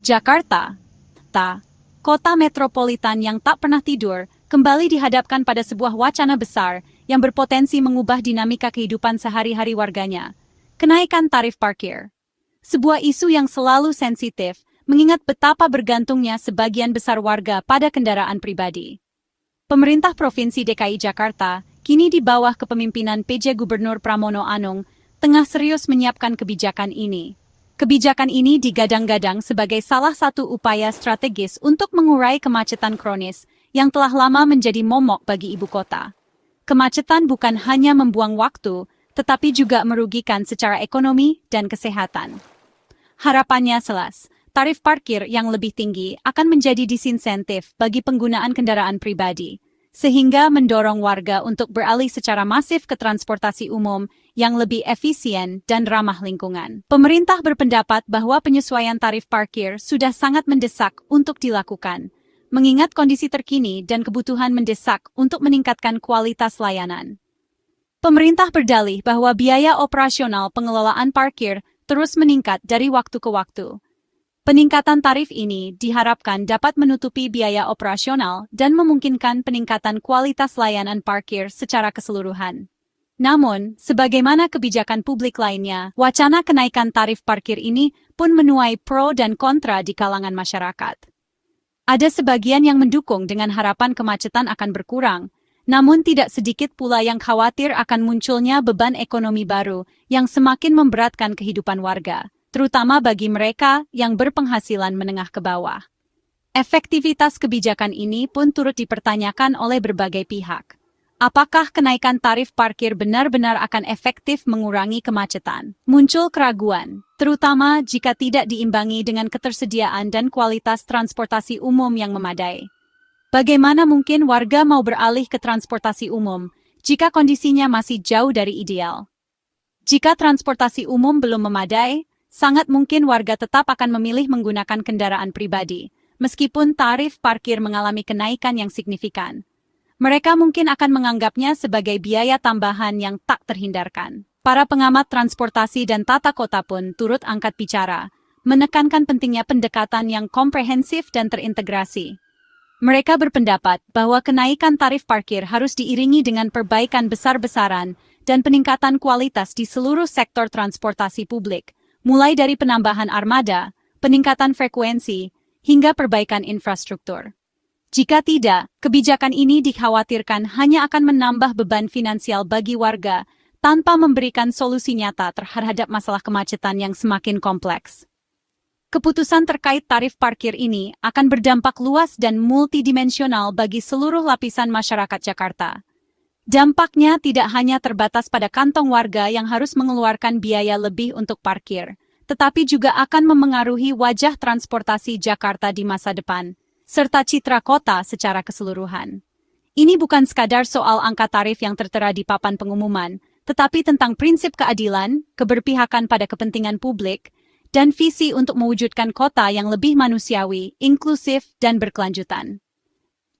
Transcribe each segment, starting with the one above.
Jakarta, kota metropolitan yang tak pernah tidur, kembali dihadapkan pada sebuah wacana besar yang berpotensi mengubah dinamika kehidupan sehari-hari warganya. Kenaikan tarif parkir. Sebuah isu yang selalu sensitif, mengingat betapa bergantungnya sebagian besar warga pada kendaraan pribadi. Pemerintah Provinsi DKI Jakarta, kini di bawah kepemimpinan PJ Gubernur Pramono Anung, tengah serius menyiapkan kebijakan ini. Kebijakan ini digadang-gadang sebagai salah satu upaya strategis untuk mengurai kemacetan kronis yang telah lama menjadi momok bagi ibu kota. Kemacetan bukan hanya membuang waktu, tetapi juga merugikan secara ekonomi dan kesehatan. Harapannya jelas, tarif parkir yang lebih tinggi akan menjadi disinsentif bagi penggunaan kendaraan pribadi, sehingga mendorong warga untuk beralih secara masif ke transportasi umum yang lebih efisien dan ramah lingkungan. Pemerintah berpendapat bahwa penyesuaian tarif parkir sudah sangat mendesak untuk dilakukan, mengingat kondisi terkini dan kebutuhan mendesak untuk meningkatkan kualitas layanan. Pemerintah berdalih bahwa biaya operasional pengelolaan parkir terus meningkat dari waktu ke waktu. Peningkatan tarif ini diharapkan dapat menutupi biaya operasional dan memungkinkan peningkatan kualitas layanan parkir secara keseluruhan. Namun, sebagaimana kebijakan publik lainnya, wacana kenaikan tarif parkir ini pun menuai pro dan kontra di kalangan masyarakat. Ada sebagian yang mendukung dengan harapan kemacetan akan berkurang, namun tidak sedikit pula yang khawatir akan munculnya beban ekonomi baru yang semakin memberatkan kehidupan warga, terutama bagi mereka yang berpenghasilan menengah ke bawah. Efektivitas kebijakan ini pun turut dipertanyakan oleh berbagai pihak. Apakah kenaikan tarif parkir benar-benar akan efektif mengurangi kemacetan? Muncul keraguan, terutama jika tidak diimbangi dengan ketersediaan dan kualitas transportasi umum yang memadai. Bagaimana mungkin warga mau beralih ke transportasi umum jika kondisinya masih jauh dari ideal? Jika transportasi umum belum memadai, sangat mungkin warga tetap akan memilih menggunakan kendaraan pribadi, meskipun tarif parkir mengalami kenaikan yang signifikan. Mereka mungkin akan menganggapnya sebagai biaya tambahan yang tak terhindarkan. Para pengamat transportasi dan tata kota pun turut angkat bicara, menekankan pentingnya pendekatan yang komprehensif dan terintegrasi. Mereka berpendapat bahwa kenaikan tarif parkir harus diiringi dengan perbaikan besar-besaran dan peningkatan kualitas di seluruh sektor transportasi publik, mulai dari penambahan armada, peningkatan frekuensi, hingga perbaikan infrastruktur. Jika tidak, kebijakan ini dikhawatirkan hanya akan menambah beban finansial bagi warga tanpa memberikan solusi nyata terhadap masalah kemacetan yang semakin kompleks. Keputusan terkait tarif parkir ini akan berdampak luas dan multidimensional bagi seluruh lapisan masyarakat Jakarta. Dampaknya tidak hanya terbatas pada kantong warga yang harus mengeluarkan biaya lebih untuk parkir, tetapi juga akan memengaruhi wajah transportasi Jakarta di masa depan, serta citra kota secara keseluruhan. Ini bukan sekadar soal angka tarif yang tertera di papan pengumuman, tetapi tentang prinsip keadilan, keberpihakan pada kepentingan publik, dan visi untuk mewujudkan kota yang lebih manusiawi, inklusif, dan berkelanjutan.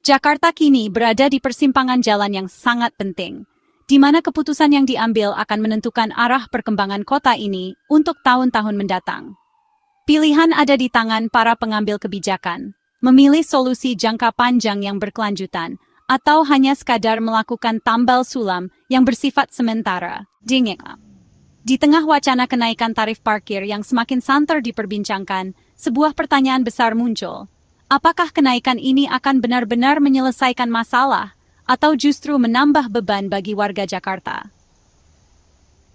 Jakarta kini berada di persimpangan jalan yang sangat penting, di mana keputusan yang diambil akan menentukan arah perkembangan kota ini untuk tahun-tahun mendatang. Pilihan ada di tangan para pengambil kebijakan, memilih solusi jangka panjang yang berkelanjutan, atau hanya sekadar melakukan tambal sulam yang bersifat sementara. Di tengah wacana kenaikan tarif parkir yang semakin santer diperbincangkan, sebuah pertanyaan besar muncul. Apakah kenaikan ini akan benar-benar menyelesaikan masalah, atau justru menambah beban bagi warga Jakarta?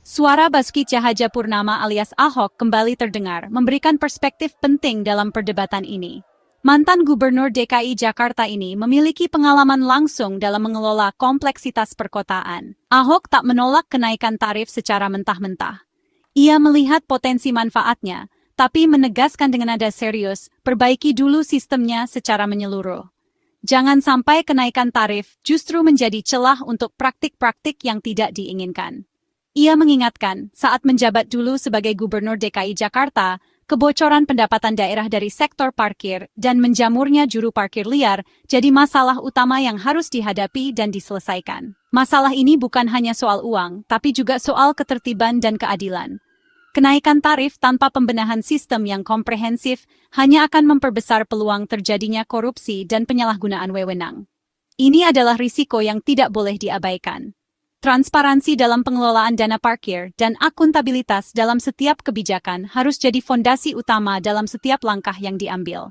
Suara Basuki Cahayapurnama alias Ahok kembali terdengar, memberikan perspektif penting dalam perdebatan ini. Mantan Gubernur DKI Jakarta ini memiliki pengalaman langsung dalam mengelola kompleksitas perkotaan. Ahok tak menolak kenaikan tarif secara mentah-mentah. Ia melihat potensi manfaatnya, tapi menegaskan dengan nada serius, perbaiki dulu sistemnya secara menyeluruh. Jangan sampai kenaikan tarif justru menjadi celah untuk praktik-praktik yang tidak diinginkan. Ia mengingatkan, saat menjabat dulu sebagai Gubernur DKI Jakarta, kebocoran pendapatan daerah dari sektor parkir dan menjamurnya juru parkir liar jadi masalah utama yang harus dihadapi dan diselesaikan. Masalah ini bukan hanya soal uang, tapi juga soal ketertiban dan keadilan. Kenaikan tarif tanpa pembenahan sistem yang komprehensif hanya akan memperbesar peluang terjadinya korupsi dan penyalahgunaan wewenang. Ini adalah risiko yang tidak boleh diabaikan. Transparansi dalam pengelolaan dana parkir dan akuntabilitas dalam setiap kebijakan harus jadi fondasi utama dalam setiap langkah yang diambil.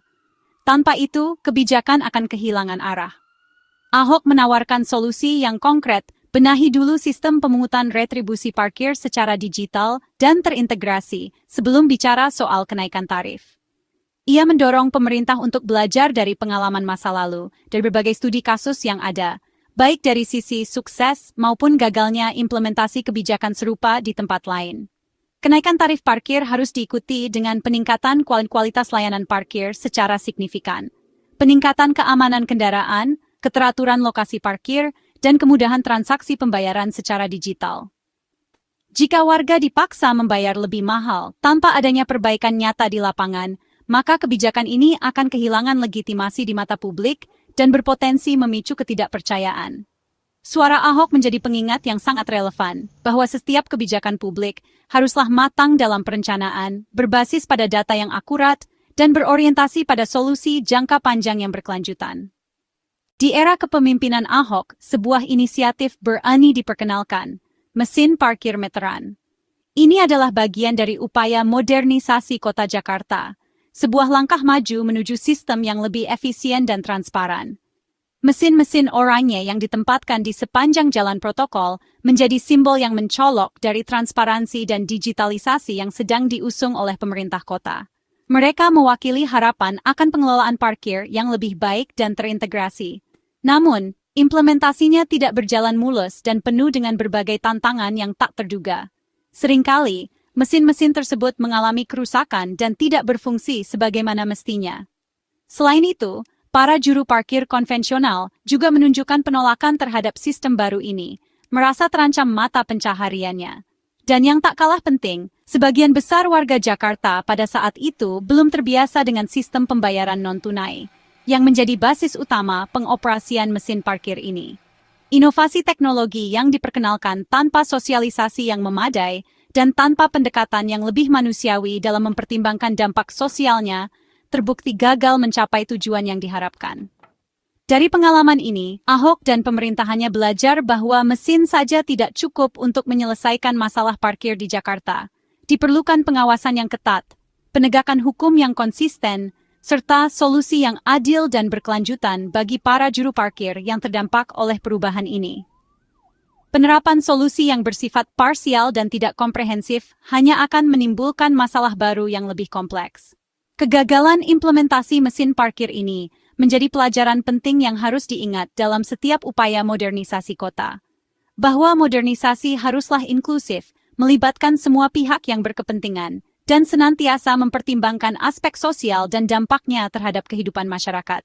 Tanpa itu, kebijakan akan kehilangan arah. Ahok menawarkan solusi yang konkret. Benahi dulu sistem pemungutan retribusi parkir secara digital dan terintegrasi sebelum bicara soal kenaikan tarif. Ia mendorong pemerintah untuk belajar dari pengalaman masa lalu dari berbagai studi kasus yang ada, baik dari sisi sukses maupun gagalnya implementasi kebijakan serupa di tempat lain. Kenaikan tarif parkir harus diikuti dengan peningkatan kualitas layanan parkir secara signifikan, peningkatan keamanan kendaraan, keteraturan lokasi parkir, dan kemudahan transaksi pembayaran secara digital. Jika warga dipaksa membayar lebih mahal tanpa adanya perbaikan nyata di lapangan, maka kebijakan ini akan kehilangan legitimasi di mata publik dan berpotensi memicu ketidakpercayaan. Suara Ahok menjadi pengingat yang sangat relevan bahwa setiap kebijakan publik haruslah matang dalam perencanaan, berbasis pada data yang akurat, dan berorientasi pada solusi jangka panjang yang berkelanjutan. Di era kepemimpinan Ahok, sebuah inisiatif berani diperkenalkan, mesin parkir meteran. Ini adalah bagian dari upaya modernisasi kota Jakarta, sebuah langkah maju menuju sistem yang lebih efisien dan transparan. Mesin-mesin oranye yang ditempatkan di sepanjang jalan protokol menjadi simbol yang mencolok dari transparansi dan digitalisasi yang sedang diusung oleh pemerintah kota. Mereka mewakili harapan akan pengelolaan parkir yang lebih baik dan terintegrasi. Namun, implementasinya tidak berjalan mulus dan penuh dengan berbagai tantangan yang tak terduga. Seringkali, mesin-mesin tersebut mengalami kerusakan dan tidak berfungsi sebagaimana mestinya. Selain itu, para juru parkir konvensional juga menunjukkan penolakan terhadap sistem baru ini, merasa terancam mata pencahariannya. Dan yang tak kalah penting, sebagian besar warga Jakarta pada saat itu belum terbiasa dengan sistem pembayaran non-tunai, yang menjadi basis utama pengoperasian mesin parkir ini. Inovasi teknologi yang diperkenalkan tanpa sosialisasi yang memadai dan tanpa pendekatan yang lebih manusiawi dalam mempertimbangkan dampak sosialnya, terbukti gagal mencapai tujuan yang diharapkan. Dari pengalaman ini, Ahok dan pemerintahannya belajar bahwa mesin saja tidak cukup untuk menyelesaikan masalah parkir di Jakarta. Diperlukan pengawasan yang ketat, penegakan hukum yang konsisten, serta solusi yang adil dan berkelanjutan bagi para juru parkir yang terdampak oleh perubahan ini. Penerapan solusi yang bersifat parsial dan tidak komprehensif hanya akan menimbulkan masalah baru yang lebih kompleks. Kegagalan implementasi mesin parkir ini menjadi pelajaran penting yang harus diingat dalam setiap upaya modernisasi kota. Bahwa modernisasi haruslah inklusif, melibatkan semua pihak yang berkepentingan, dan senantiasa mempertimbangkan aspek sosial dan dampaknya terhadap kehidupan masyarakat.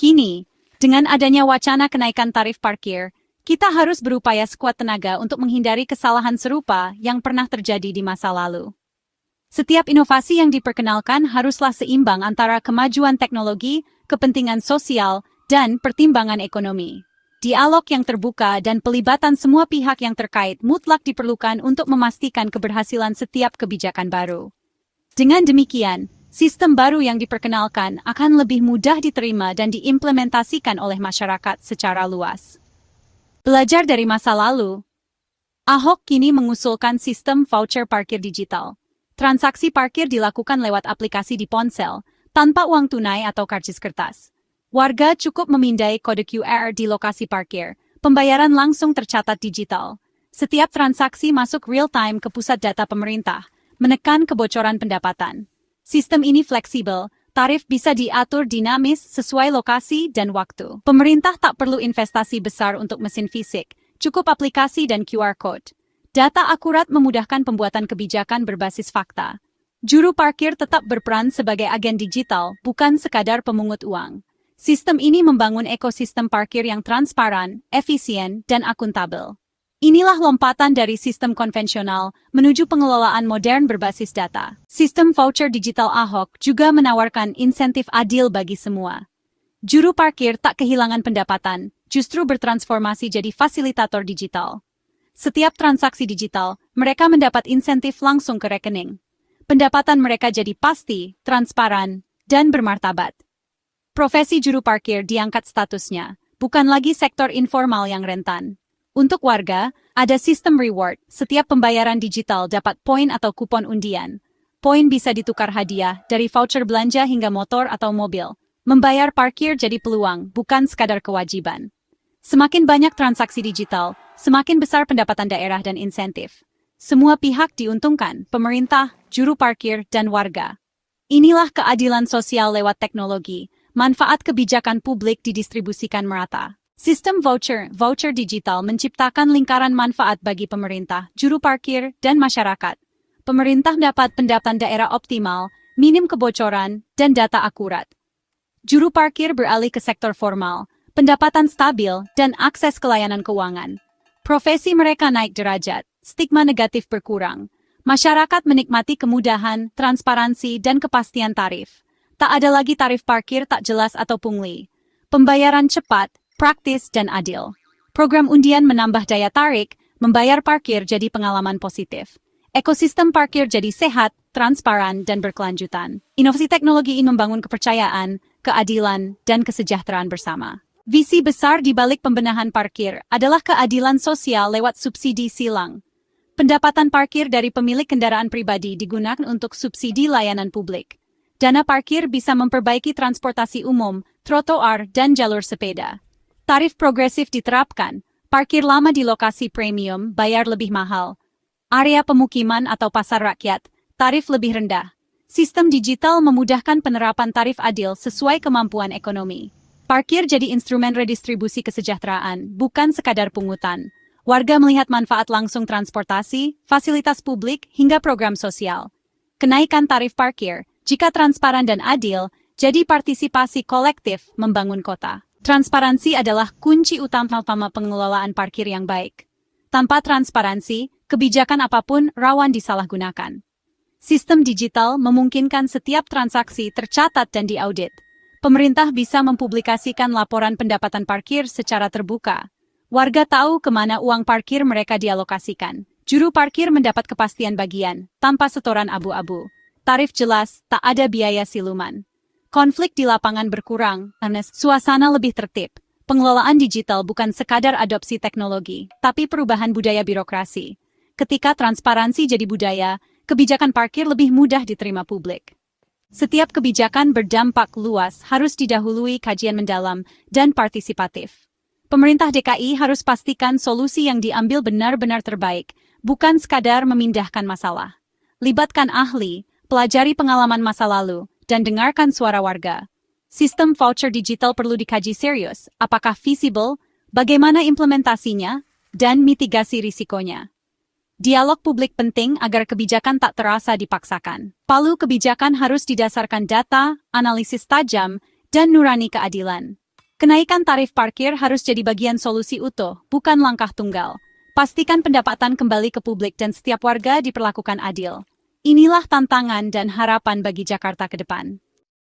Kini, dengan adanya wacana kenaikan tarif parkir, kita harus berupaya sekuat tenaga untuk menghindari kesalahan serupa yang pernah terjadi di masa lalu. Setiap inovasi yang diperkenalkan haruslah seimbang antara kemajuan teknologi, kepentingan sosial, dan pertimbangan ekonomi. Dialog yang terbuka dan pelibatan semua pihak yang terkait mutlak diperlukan untuk memastikan keberhasilan setiap kebijakan baru. Dengan demikian, sistem baru yang diperkenalkan akan lebih mudah diterima dan diimplementasikan oleh masyarakat secara luas. Belajar dari masa lalu, Ahok kini mengusulkan sistem voucher parkir digital. Transaksi parkir dilakukan lewat aplikasi di ponsel, tanpa uang tunai atau karcis kertas. Warga cukup memindai kode QR di lokasi parkir, pembayaran langsung tercatat digital. Setiap transaksi masuk real-time ke pusat data pemerintah, menekan kebocoran pendapatan. Sistem ini fleksibel, tarif bisa diatur dinamis sesuai lokasi dan waktu. Pemerintah tak perlu investasi besar untuk mesin fisik, cukup aplikasi dan QR code. Data akurat memudahkan pembuatan kebijakan berbasis fakta. Juru parkir tetap berperan sebagai agen digital, bukan sekadar pemungut uang. Sistem ini membangun ekosistem parkir yang transparan, efisien, dan akuntabel. Inilah lompatan dari sistem konvensional menuju pengelolaan modern berbasis data. Sistem voucher digital Ahok juga menawarkan insentif adil bagi semua. Juru parkir tak kehilangan pendapatan, justru bertransformasi jadi fasilitator digital. Setiap transaksi digital, mereka mendapat insentif langsung ke rekening. Pendapatan mereka jadi pasti, transparan, dan bermartabat. Profesi juru parkir diangkat statusnya, bukan lagi sektor informal yang rentan. Untuk warga, ada sistem reward. Setiap pembayaran digital dapat poin atau kupon undian. Poin bisa ditukar hadiah, dari voucher belanja hingga motor atau mobil. Membayar parkir jadi peluang, bukan sekadar kewajiban. Semakin banyak transaksi digital, semakin besar pendapatan daerah dan insentif. Semua pihak diuntungkan, pemerintah, juru parkir, dan warga. Inilah keadilan sosial lewat teknologi. Manfaat kebijakan publik didistribusikan merata. Sistem voucher digital menciptakan lingkaran manfaat bagi pemerintah, juru parkir, dan masyarakat. Pemerintah dapat pendapatan daerah optimal, minim kebocoran, dan data akurat. Juru parkir beralih ke sektor formal, pendapatan stabil, dan akses ke layanan keuangan. Profesi mereka naik derajat, stigma negatif berkurang. Masyarakat menikmati kemudahan, transparansi, dan kepastian tarif. Tak ada lagi tarif parkir tak jelas atau pungli. Pembayaran cepat, praktis, dan adil. Program undian menambah daya tarik, membayar parkir jadi pengalaman positif. Ekosistem parkir jadi sehat, transparan, dan berkelanjutan. Inovasi teknologi ini membangun kepercayaan, keadilan, dan kesejahteraan bersama. Visi besar di balik pembenahan parkir adalah keadilan sosial lewat subsidi silang. Pendapatan parkir dari pemilik kendaraan pribadi digunakan untuk subsidi layanan publik. Dana parkir bisa memperbaiki transportasi umum, trotoar, dan jalur sepeda. Tarif progresif diterapkan, parkir lama di lokasi premium bayar lebih mahal. Area pemukiman atau pasar rakyat, tarif lebih rendah. Sistem digital memudahkan penerapan tarif adil sesuai kemampuan ekonomi. Parkir jadi instrumen redistribusi kesejahteraan, bukan sekadar pungutan. Warga melihat manfaat langsung transportasi, fasilitas publik, hingga program sosial. Kenaikan tarif parkir, jika transparan dan adil, jadi partisipasi kolektif membangun kota. Transparansi adalah kunci utama pengelolaan parkir yang baik. Tanpa transparansi, kebijakan apapun rawan disalahgunakan. Sistem digital memungkinkan setiap transaksi tercatat dan diaudit. Pemerintah bisa mempublikasikan laporan pendapatan parkir secara terbuka. Warga tahu kemana uang parkir mereka dialokasikan. Juru parkir mendapat kepastian bagian, tanpa setoran abu-abu. Tarif jelas, tak ada biaya siluman. Konflik di lapangan berkurang, karena suasana lebih tertib. Pengelolaan digital bukan sekadar adopsi teknologi, tapi perubahan budaya birokrasi. Ketika transparansi jadi budaya, kebijakan parkir lebih mudah diterima publik. Setiap kebijakan berdampak luas harus didahului kajian mendalam dan partisipatif. Pemerintah DKI harus pastikan solusi yang diambil benar-benar terbaik, bukan sekadar memindahkan masalah. Libatkan ahli, pelajari pengalaman masa lalu, dan dengarkan suara warga. Sistem voucher digital perlu dikaji serius, apakah feasible, bagaimana implementasinya, dan mitigasi risikonya. Dialog publik penting agar kebijakan tak terasa dipaksakan. Palu kebijakan harus didasarkan data, analisis tajam, dan nurani keadilan. Kenaikan tarif parkir harus jadi bagian solusi utuh, bukan langkah tunggal. Pastikan pendapatan kembali ke publik dan setiap warga diperlakukan adil. Inilah tantangan dan harapan bagi Jakarta ke depan.